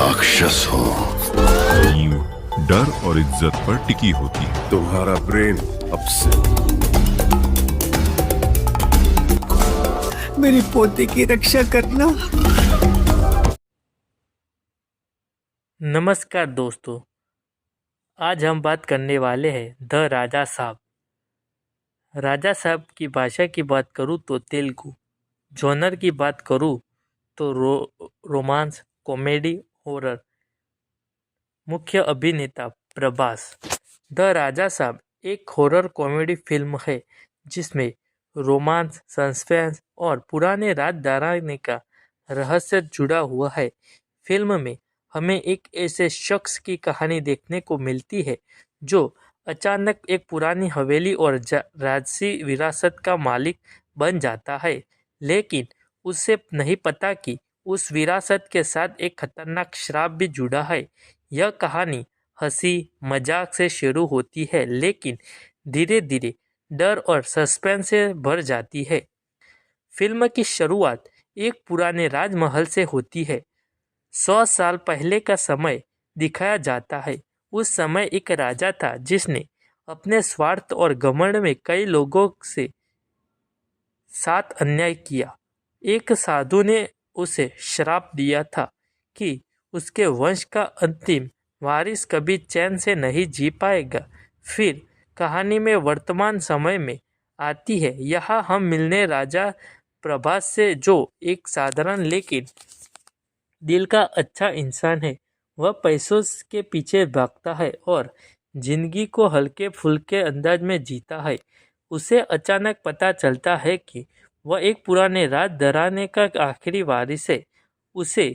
राक्षस हो। नींव डर और इज्जत पर टिकी होती है। तुम्हारा ब्रेन अब से मेरी पोती की रक्षा करना। नमस्कार दोस्तों, आज हम बात करने वाले हैं द राजा साहब। राजा साहब की भाषा की बात करूँ तो तेलुगु, जॉनर की बात करूँ तो रोमांस, कॉमेडी, हॉरर। मुख्य अभिनेता प्रभास। द राजा साहब एक हॉरर कॉमेडी फिल्म है जिसमें रोमांस, सस्पेंस और पुराने राज घराने का रहस्य जुड़ा हुआ है। फिल्म में हमें एक ऐसे शख्स की कहानी देखने को मिलती है जो अचानक एक पुरानी हवेली और राजसी विरासत का मालिक बन जाता है, लेकिन उसे नहीं पता कि उस विरासत के साथ एक खतरनाक श्राप भी जुड़ा है। यह कहानी हंसी मजाक से शुरू होती है, लेकिन धीरे धीरे डर और सस्पेंस से भर जाती है। फिल्म की शुरुआत एक पुराने राजमहल से होती है। 100 साल पहले का समय दिखाया जाता है। उस समय एक राजा था जिसने अपने स्वार्थ और घमंड में कई लोगों से साथ अन्याय किया। एक साधु ने उसे श्राप दिया था कि उसके वंश का अंतिम वारिस कभी चैन से नहीं जी पाएगा। फिर कहानी में वर्तमान समय में आती है। यहाँ हम मिलने राजा प्रभास से, जो एक साधारण लेकिन दिल का अच्छा इंसान है। वह पैसों के पीछे भागता है और जिंदगी को हल्के फुल्के अंदाज में जीता है। उसे अचानक पता चलता है कि वह एक पुराने राज घराने का आखिरी वारिस है। उसे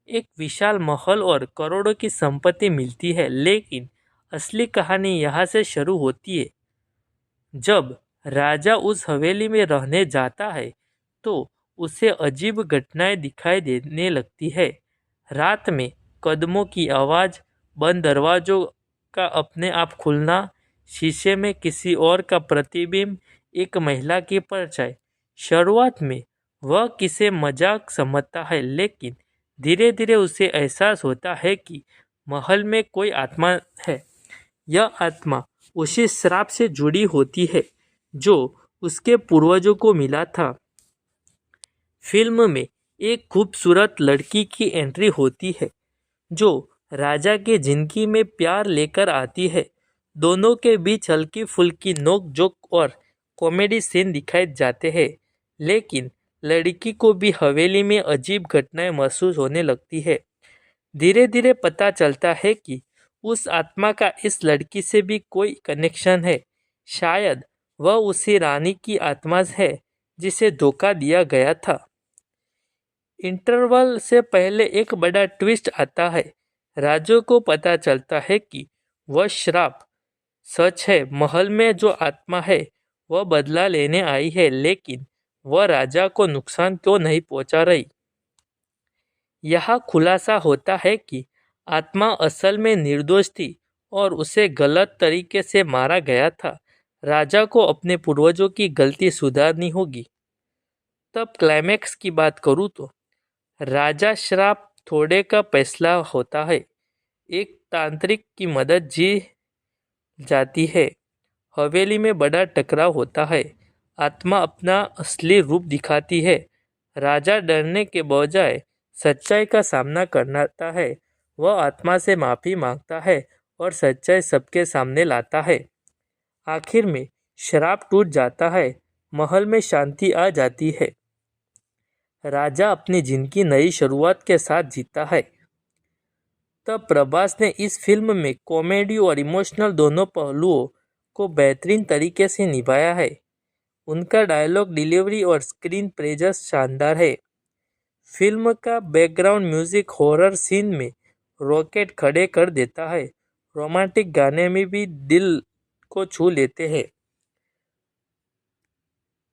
एक विशाल महल और करोड़ों की संपत्ति मिलती है, लेकिन असली कहानी यहाँ से शुरू होती है। जब राजा उस हवेली में रहने जाता है तो उसे अजीब घटनाएं दिखाई देने लगती है। रात में कदमों की आवाज़, बंद दरवाजों का अपने आप खुलना, शीशे में किसी और का प्रतिबिंब, एक महिला की परछाई। शुरुआत में वह किसे मजाक समझता है, लेकिन धीरे धीरे उसे एहसास होता है कि महल में कोई आत्मा है। यह आत्मा उसी श्राप से जुड़ी होती है जो उसके पूर्वजों को मिला था। फिल्म में एक खूबसूरत लड़की की एंट्री होती है जो राजा के जिंदगी में प्यार लेकर आती है। दोनों के बीच हल्की फुल्की नोक जोक और कॉमेडी सीन दिखाए जाते हैं, लेकिन लड़की को भी हवेली में अजीब घटनाएं महसूस होने लगती है। धीरे धीरे पता चलता है कि उस आत्मा का इस लड़की से भी कोई कनेक्शन है। शायद वह उसी रानी की आत्मा है जिसे धोखा दिया गया था। इंटरवल से पहले एक बड़ा ट्विस्ट आता है। राजू को पता चलता है कि वह श्राप सच है। महल में जो आत्मा है वह बदला लेने आई है, लेकिन वह राजा को नुकसान क्यों नहीं पहुंचा रही। यह खुलासा होता है कि आत्मा असल में निर्दोष थी और उसे गलत तरीके से मारा गया था। राजा को अपने पूर्वजों की गलती सुधारनी होगी। तब क्लाइमैक्स की बात करूँ तो राजा श्राप थोड़े का फैसला होता है। एक तांत्रिक की मदद जी जाती है। हवेली में बड़ा टकराव होता है। आत्मा अपना असली रूप दिखाती है। राजा डरने के बजाय सच्चाई का सामना करता है। वह आत्मा से माफ़ी मांगता है और सच्चाई सबके सामने लाता है। आखिर में श्राप टूट जाता है। महल में शांति आ जाती है। राजा अपनी जिंदगी नई शुरुआत के साथ जीता है। तब प्रभास ने इस फिल्म में कॉमेडी और इमोशनल दोनों पहलुओं को बेहतरीन तरीके से निभाया है। उनका डायलॉग डिलीवरी और स्क्रीन प्रेजेंस शानदार है। फिल्म का बैकग्राउंड म्यूजिक हॉरर सीन में रॉकेट खड़े कर देता है। रोमांटिक गाने में भी दिल को छू लेते हैं।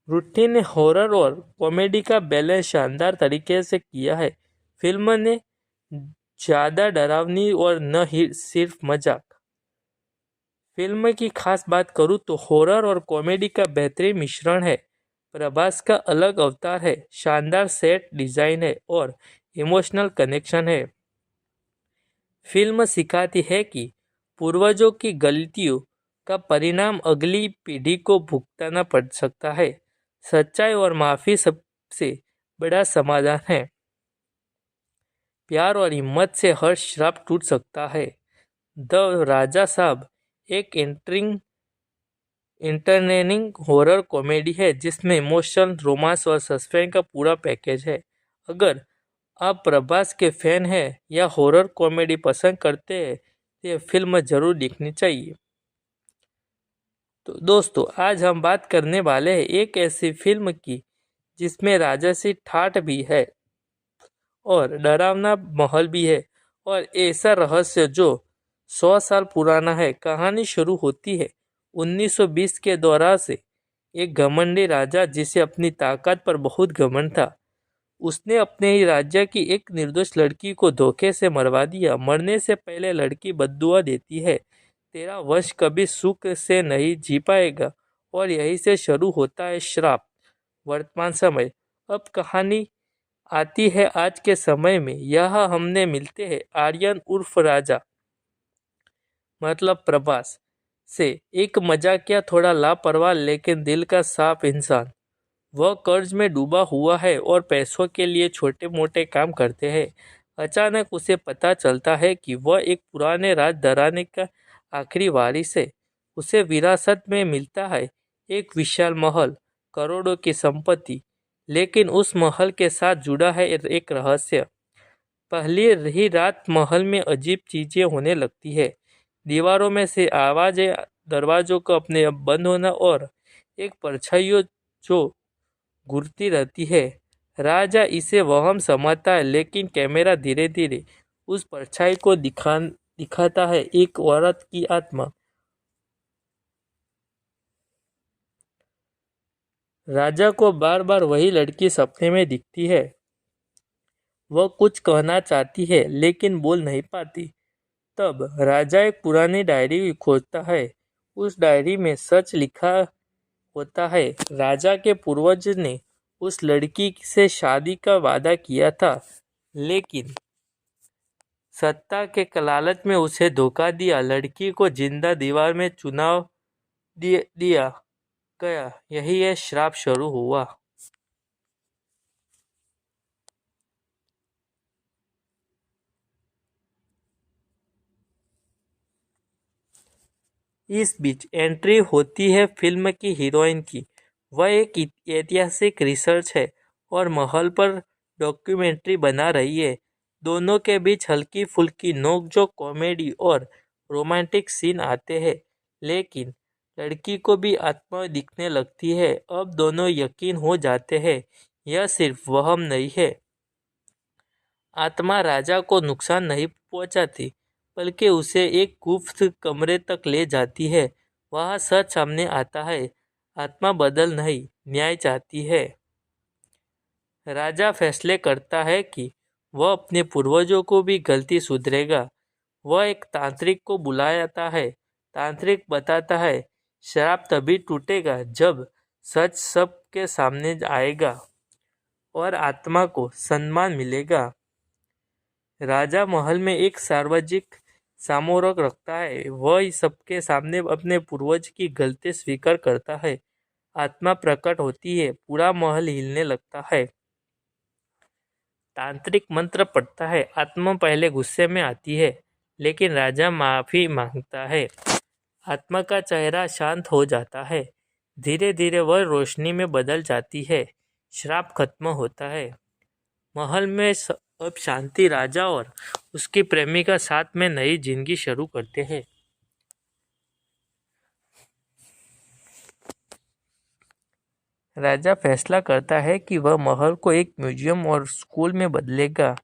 रूटीन हॉरर और कॉमेडी का बैलेंस शानदार तरीके से किया है। फिल्म ने ज़्यादा डरावनी और न ही सिर्फ मजाक। फिल्म की खास बात करूँ तो हॉरर और कॉमेडी का बेहतरीन मिश्रण है। प्रभास का अलग अवतार है, शानदार सेट डिज़ाइन है और इमोशनल कनेक्शन है। फिल्म सिखाती है कि पूर्वजों की गलतियों का परिणाम अगली पीढ़ी को भुगतना पड़ सकता है। सच्चाई और माफ़ी सबसे बड़ा समाधान है। प्यार और हिम्मत से हर श्राप टूट सकता है। द राजा साहब एक इंटरटेनिंग हॉरर कॉमेडी है जिसमें इमोशन, रोमांस और सस्पेंस का पूरा पैकेज है। अगर आप प्रभास के फैन हैं या हॉरर कॉमेडी पसंद करते हैं तो ये फिल्म जरूर देखनी चाहिए। तो दोस्तों, आज हम बात करने वाले हैं एक ऐसी फिल्म की जिसमें राजसी ठाठ भी है और डरावना महल भी है और ऐसा रहस्य जो 100 साल पुराना है। कहानी शुरू होती है 1920 के दौरान से। एक घमंडी राजा जिसे अपनी ताकत पर बहुत घमंड था, उसने अपने ही राज्य की एक निर्दोष लड़की को धोखे से मरवा दिया। मरने से पहले लड़की बद्दुआ देती है, तेरा वंश कभी सुख से नहीं जी पाएगा। और यहीं से शुरू होता है श्राप। वर्तमान समय। अब कहानी आती है आज के समय में। यह हमने मिलते हैं आर्यन उर्फ राजा, मतलब प्रभास से, एक मजाकिया, थोड़ा लापरवाह लेकिन दिल का साफ इंसान। वह कर्ज में डूबा हुआ है और पैसों के लिए छोटे मोटे काम करते हैं। अचानक उसे पता चलता है कि वह एक पुराने राज घराने का आखिरी वारिस है। उसे विरासत में मिलता है एक विशाल महल, करोड़ों की संपत्ति, लेकिन उस महल के साथ जुड़ा है एक रहस्य। पहली ही रात महल में अजीब चीजें होने लगती है। दीवारों में से आवाजें, दरवाजों का अपने आप बंद होना और एक परछाइयों जो घूरती रहती है। राजा इसे वहम समझता है, लेकिन कैमरा धीरे धीरे उस परछाई को दिखाता है एक औरत की आत्मा। राजा को बार बार वही लड़की सपने में दिखती है। वह कुछ कहना चाहती है लेकिन बोल नहीं पाती। तब राजा एक पुरानी डायरी खोजता है। उस डायरी में सच लिखा होता है। राजा के पूर्वज ने उस लड़की से शादी का वादा किया था, लेकिन सत्ता के लालच में उसे धोखा दिया। लड़की को जिंदा दीवार में चुनाव दिया गया। यही है श्राप शुरू हुआ। इस बीच एंट्री होती है फिल्म की हीरोइन की। वह एक ऐतिहासिक रिसर्च है और महल पर डॉक्यूमेंट्री बना रही है। दोनों के बीच हल्की फुल्की नोकझोंक, कॉमेडी और रोमांटिक सीन आते हैं, लेकिन लड़की को भी आत्मा दिखने लगती है। अब दोनों यकीन हो जाते हैं यह सिर्फ वहम नहीं है। आत्मा राजा को नुकसान नहीं पहुंचाती, बल्कि उसे एक गुप्त कमरे तक ले जाती है। वहाँ सच सामने आता है। आत्मा बदल नहीं, न्याय चाहती है। राजा फैसले करता है कि वह अपने पूर्वजों को भी गलती सुधरेगा। वह एक तांत्रिक को बुलाता है। तांत्रिक बताता है श्राप तभी टूटेगा जब सच सबके सामने आएगा और आत्मा को सम्मान मिलेगा। राजा महल में एक सार्वजनिक समारोह रखता है। वह सबके सामने अपने पूर्वज की गलती स्वीकार करता है। आत्मा प्रकट होती है। पूरा महल हिलने लगता है। तांत्रिक मंत्र पढ़ता है। आत्मा पहले गुस्से में आती है, लेकिन राजा माफी मांगता है। आत्मा का चेहरा शांत हो जाता है। धीरे धीरे वह रोशनी में बदल जाती है। श्राप खत्म होता है। महल में अब शांति। राजा और उसकी प्रेमिका साथ में नई जिंदगी शुरू करते हैं। राजा फैसला करता है कि वह महल को एक म्यूजियम और स्कूल में बदलेगा।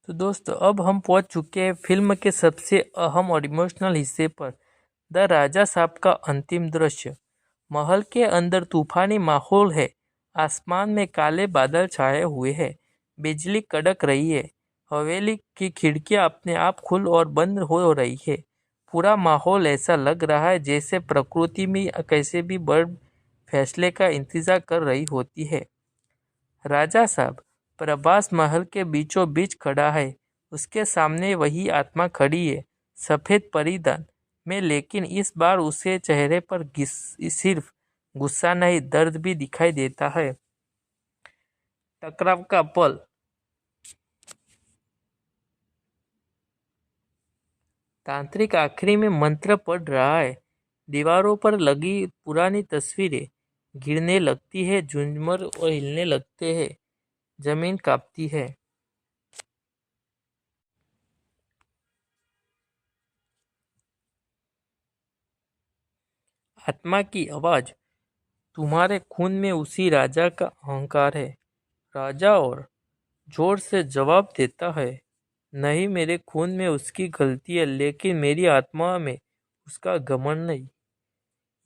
तो दोस्तों अब हम पहुंच चुके हैं फिल्म के सबसे अहम और इमोशनल हिस्से पर, द राजा साहब का अंतिम दृश्य। महल के अंदर तूफानी माहौल है। आसमान में काले बादल छाए हुए हैं। बिजली कड़क रही है। हवेली की खिड़कियां अपने आप खुल और बंद हो रही है। पूरा माहौल ऐसा लग रहा है जैसे प्रकृति में कैसे भी बड़ फैसले का इंतजार कर रही होती है। राजा साहब प्रभास महल के बीचों बीच खड़ा है। उसके सामने वही आत्मा खड़ी है, सफेद परिधान में, लेकिन इस बार उसे चेहरे पर सिर्फ गुस्सा नहीं, दर्द भी दिखाई देता है। टकराव का पल। तांत्रिक आखिरी में मंत्र पढ़ रहा है। दीवारों पर लगी पुरानी तस्वीरें गिरने लगती है, झुंझमर और हिलने लगते हैं, जमीन कांपती है। आत्मा की आवाज, तुम्हारे खून में उसी राजा का अहंकार है। राजा और जोर से जवाब देता है, नहीं, मेरे खून में उसकी गलती है, लेकिन मेरी आत्मा में उसका घमंड नहीं।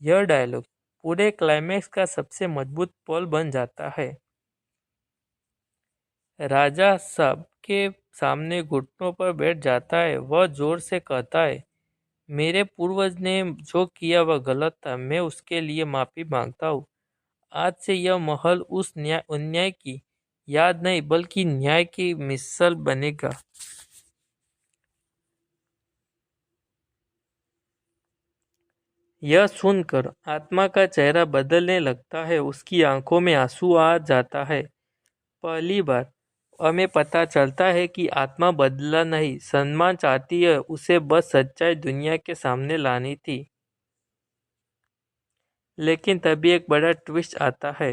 यह डायलॉग पूरे क्लाइमैक्स का सबसे मजबूत पल बन जाता है। राजा सबके सामने घुटनों पर बैठ जाता है। वह जोर से कहता है, मेरे पूर्वज ने जो किया वह गलत था। मैं उसके लिए माफी मांगता हूँ। आज से यह महल उस अन्याय की याद नहीं, बल्कि न्याय की मिसाल बनेगा। यह सुनकर आत्मा का चेहरा बदलने लगता है। उसकी आंखों में आंसू आ जाता है। पहली बार हमें पता चलता है कि आत्मा बदला नहीं, सम्मान चाहती है। उसे बस सच्चाई दुनिया के सामने लानी थी। लेकिन तभी एक बड़ा ट्विस्ट आता है।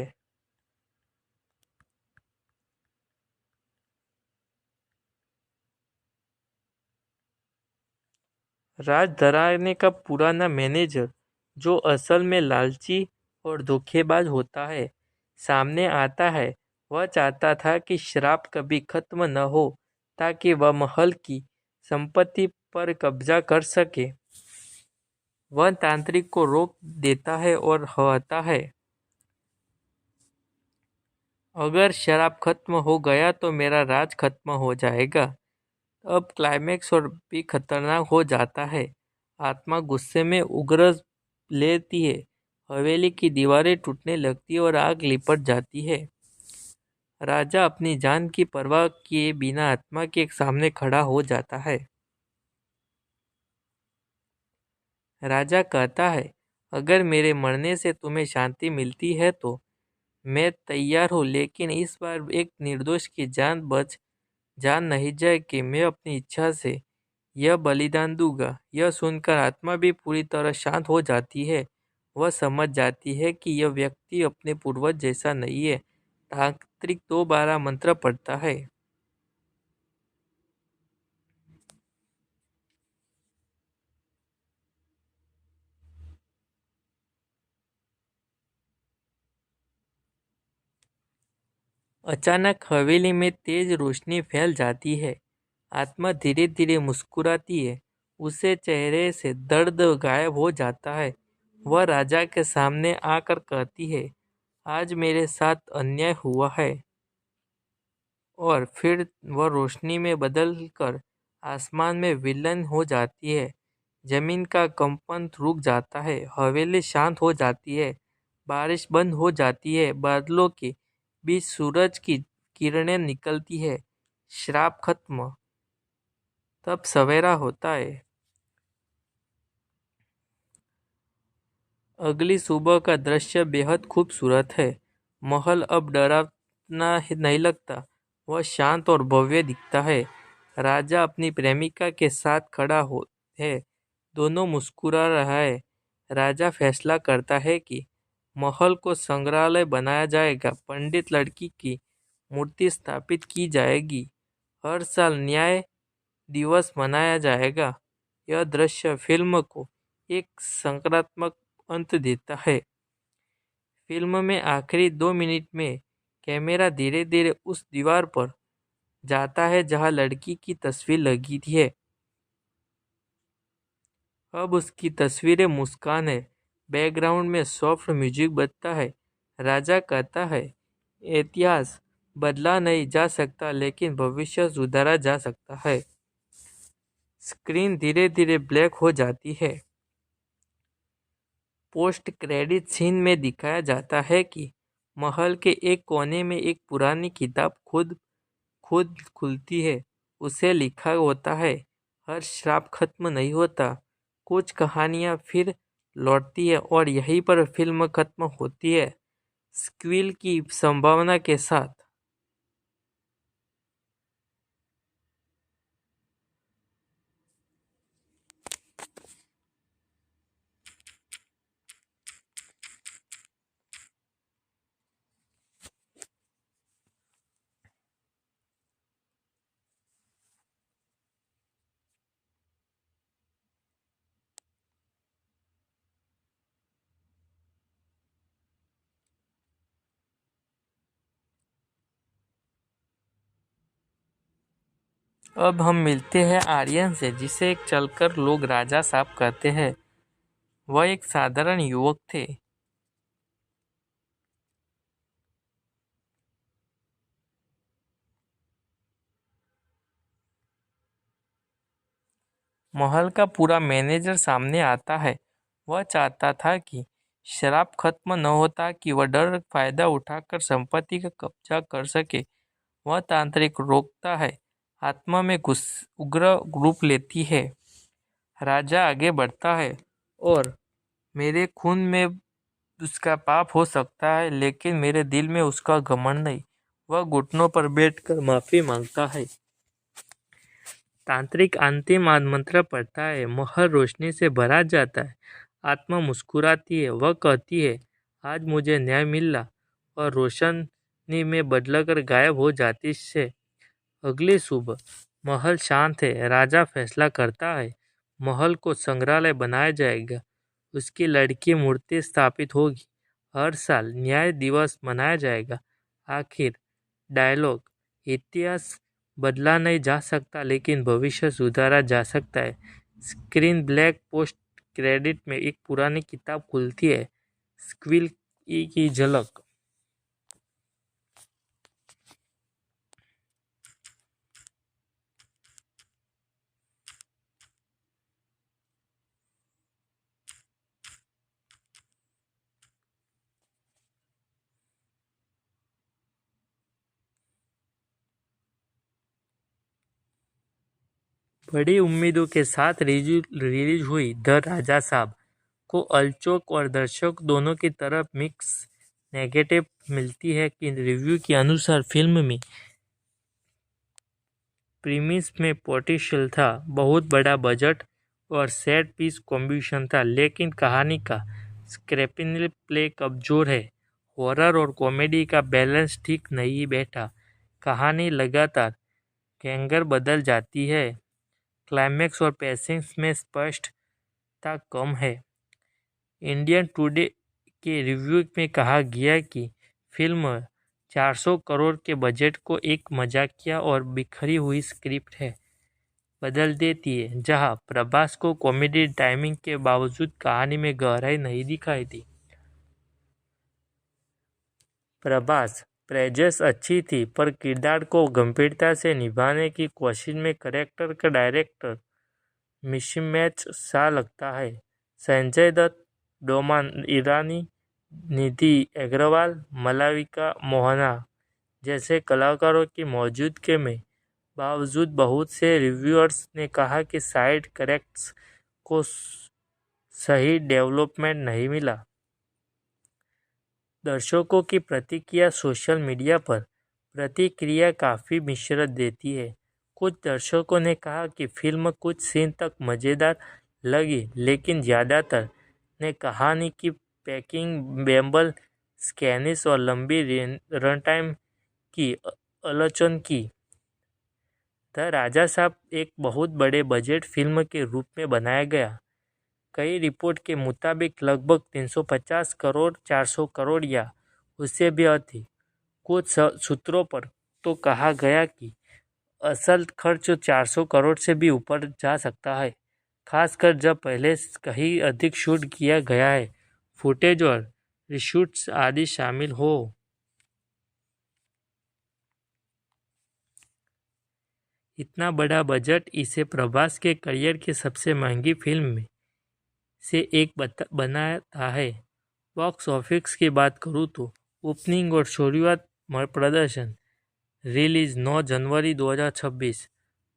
राज धराने का पुराना मैनेजर, जो असल में लालची और धोखेबाज होता है, सामने आता है। वह चाहता था कि श्राप कभी खत्म न हो, ताकि वह महल की संपत्ति पर कब्जा कर सके। वह तांत्रिक को रोक देता है और कहता है, अगर शराब खत्म हो गया तो मेरा राज खत्म हो जाएगा। अब क्लाइमैक्स और भी खतरनाक हो जाता है। आत्मा गुस्से में उग्र लेती है। हवेली की दीवारें टूटने लगती है और आग लिपट जाती है। राजा अपनी जान की परवाह किए बिना आत्मा के सामने खड़ा हो जाता है। राजा कहता है, अगर मेरे मरने से तुम्हें शांति मिलती है तो मैं तैयार हूँ, लेकिन इस बार एक निर्दोष की जान नहीं जाए कि मैं अपनी इच्छा से यह बलिदान दूंगा। यह सुनकर आत्मा भी पूरी तरह शांत हो जाती है। वह समझ जाती है कि यह व्यक्ति अपने पूर्वज जैसा नहीं है। तांत्रिक दोबारा मंत्र पढ़ता है। अचानक हवेली में तेज रोशनी फैल जाती है। आत्मा धीरे धीरे मुस्कुराती है। उसे चेहरे से दर्द गायब हो जाता है। वह राजा के सामने आकर कहती है, आज मेरे साथ अन्याय हुआ है। और फिर वह रोशनी में बदलकर आसमान में विलीन हो जाती है। जमीन का कंपन रुक जाता है। हवेली शांत हो जाती है। बारिश बंद हो जाती है। बादलों के बीच सूरज की किरणें निकलती है। श्राप खत्म। तब सवेरा होता है। अगली सुबह का दृश्य बेहद खूबसूरत है। महल अब डरावना नहीं लगता। वह शांत और भव्य दिखता है। राजा अपनी प्रेमिका के साथ खड़ा हो है। दोनों मुस्कुरा रहा है। राजा फैसला करता है कि महल को संग्रहालय बनाया जाएगा। पंडित लड़की की मूर्ति स्थापित की जाएगी। हर साल न्याय दिवस मनाया जाएगा। यह दृश्य फिल्म को एक सकारात्मक अंत देता है। फिल्म में आखिरी 2 मिनट में कैमरा धीरे धीरे उस दीवार पर जाता है जहाँ लड़की की तस्वीर लगी थी है। अब उसकी तस्वीरें मुस्कान है। बैकग्राउंड में सॉफ्ट म्यूजिक बजता है। राजा कहता है, इतिहास बदला नहीं जा सकता लेकिन भविष्य सुधारा जा सकता है। स्क्रीन धीरे धीरे ब्लैक हो जाती है। पोस्ट क्रेडिट सीन में दिखाया जाता है कि महल के एक कोने में एक पुरानी किताब खुद खुद खुलती है। उसे लिखा होता है, हर श्राप खत्म नहीं होता, कुछ कहानियाँ फिर लौटती है और यहीं पर फिल्म खत्म होती है, स्क्विल की संभावना के साथ। अब हम मिलते हैं आर्यन से, जिसे एक चलकर लोग राजा साहब कहते हैं। वह एक साधारण युवक थे। महल का पूरा मैनेजर सामने आता है। वह चाहता था कि शराब खत्म न होता कि वह डर फायदा उठाकर संपत्ति का कब्जा कर सके। वह तांत्रिक रोकता है, आत्मा में उग्र रूप लेती है। राजा आगे बढ़ता है और मेरे खून में उसका पाप हो सकता है लेकिन मेरे दिल में उसका घमंड नहीं। वह घुटनों पर बैठकर माफी मांगता है। तांत्रिक अंतिम मंत्र पढ़ता है। महल रोशनी से भरा जाता है। आत्मा मुस्कुराती है। वह कहती है, आज मुझे न्याय मिला, और रोशनी में बदलकर गायब हो जाती है। अगली सुबह महल शांत है। राजा फैसला करता है, महल को संग्रहालय बनाया जाएगा। उसकी लड़की मूर्ति स्थापित होगी। हर साल न्याय दिवस मनाया जाएगा। आखिर डायलॉग, इतिहास बदला नहीं जा सकता लेकिन भविष्य सुधारा जा सकता है। Screen black. पोस्ट क्रेडिट में एक पुरानी किताब खुलती है। स्क्विल की झलक। बड़ी उम्मीदों के साथ रिलीज हुई द राजा साहब को आलोचक और दर्शक दोनों की तरफ मिक्स नेगेटिव मिलती है कि रिव्यू के अनुसार फिल्म में प्रीमिस में पोटेंशियल था, बहुत बड़ा बजट और सेट पीस कॉम्बिनेशन था, लेकिन कहानी का स्क्रीन प्ले कमजोर है। हॉरर और कॉमेडी का बैलेंस ठीक नहीं बैठा। कहानी लगातार कैंगर बदल जाती है। क्लाइमैक्स और पेसिंग में स्पष्टता कम है। इंडियन टुडे के रिव्यू में कहा गया कि फिल्म 400 करोड़ के बजट को एक मजाकिया और बिखरी हुई स्क्रिप्ट है बदल देती है, जहां प्रभास को कॉमेडी टाइमिंग के बावजूद कहानी में गहराई नहीं दिखाई दी। प्रभास प्रेजेंस अच्छी थी, पर किरदार को गंभीरता से निभाने की कोशिश में कैरेक्टर का डायरेक्टर मिसमैच सा लगता है। संजय दत्त, डोमान ईरानी, निधि अग्रवाल, मलाविका मोहना जैसे कलाकारों की मौजूदगी में बावजूद बहुत से रिव्यूअर्स ने कहा कि साइड कैरेक्टर्स को सही डेवलपमेंट नहीं मिला। दर्शकों की प्रतिक्रिया सोशल मीडिया पर प्रतिक्रिया काफ़ी मिश्रित देती है। कुछ दर्शकों ने कहा कि फिल्म कुछ सीन तक मज़ेदार लगी, लेकिन ज़्यादातर ने कहानी की पैकिंग, बेम्बल स्कैनिस और लंबी रन टाइम की आलोचना की। द राजा साहब एक बहुत बड़े बजट फिल्म के रूप में बनाया गया। कई रिपोर्ट के मुताबिक लगभग 350 करोड़, 400 करोड़ या उससे भी अधिक। कुछ सूत्रों पर तो कहा गया कि असल खर्च 400 करोड़ से भी ऊपर जा सकता है, खासकर जब पहले कहीं अधिक शूट किया गया है, फुटेज और रीशूट्स आदि शामिल हो। इतना बड़ा बजट इसे प्रभास के करियर की सबसे महंगी फिल्म में से एक बनाता है। बॉक्स ऑफिस की बात करूँ तो ओपनिंग और शुरुआत प्रदर्शन रिलीज 9 जनवरी 2026,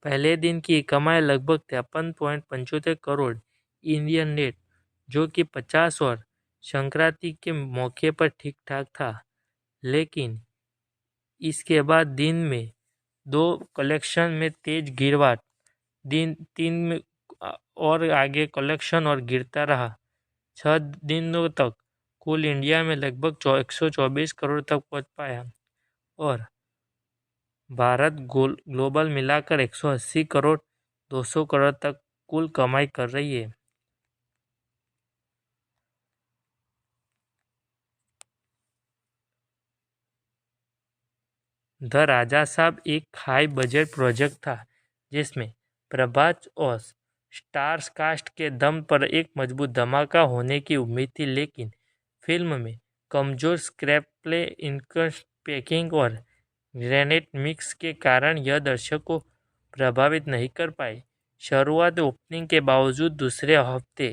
पहले दिन की कमाई लगभग 53.75 करोड़ इंडियन नेट, जो कि 50 और संक्रांति के मौके पर ठीक ठाक था, लेकिन इसके बाद दिन में दो कलेक्शन में तेज गिरावट, दिन 3 में और आगे कलेक्शन और गिरता रहा। 6 दिनों तक कुल इंडिया में लगभग 124 करोड़ तक पहुंच पाया और भारत ग्लोबल मिलाकर 180 करोड़ 200 करोड़ तक कुल कमाई कर रही है। द राजा साहब एक हाई बजट प्रोजेक्ट था जिसमें प्रभास और स्टार्स कास्ट के दम पर एक मजबूत धमाका होने की उम्मीद थी, लेकिन फिल्म में कमजोर स्क्रैप प्ले, इनकस्ट पैकिंग और ग्रेनेड मिक्स के कारण यह दर्शक को प्रभावित नहीं कर पाई। शुरुआत ओपनिंग के बावजूद दूसरे हफ्ते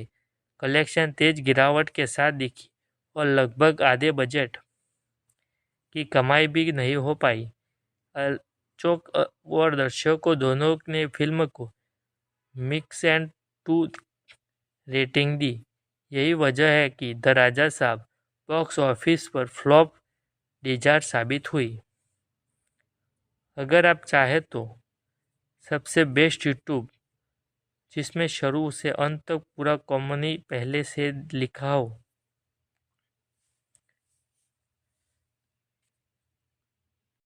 कलेक्शन तेज गिरावट के साथ दिखी और लगभग आधे बजट की कमाई भी नहीं हो पाई। चौक और दर्शकों दोनों ने फिल्म को मिक्स एंड टू रेटिंग दी। यही वजह है कि द राजा साहब बॉक्स ऑफिस पर फ्लॉप डिजास्टर साबित हुई। अगर आप चाहें तो सबसे बेस्ट यूट्यूब जिसमें शुरू से अंत तक पूरा कहानी पहले से लिखा हो,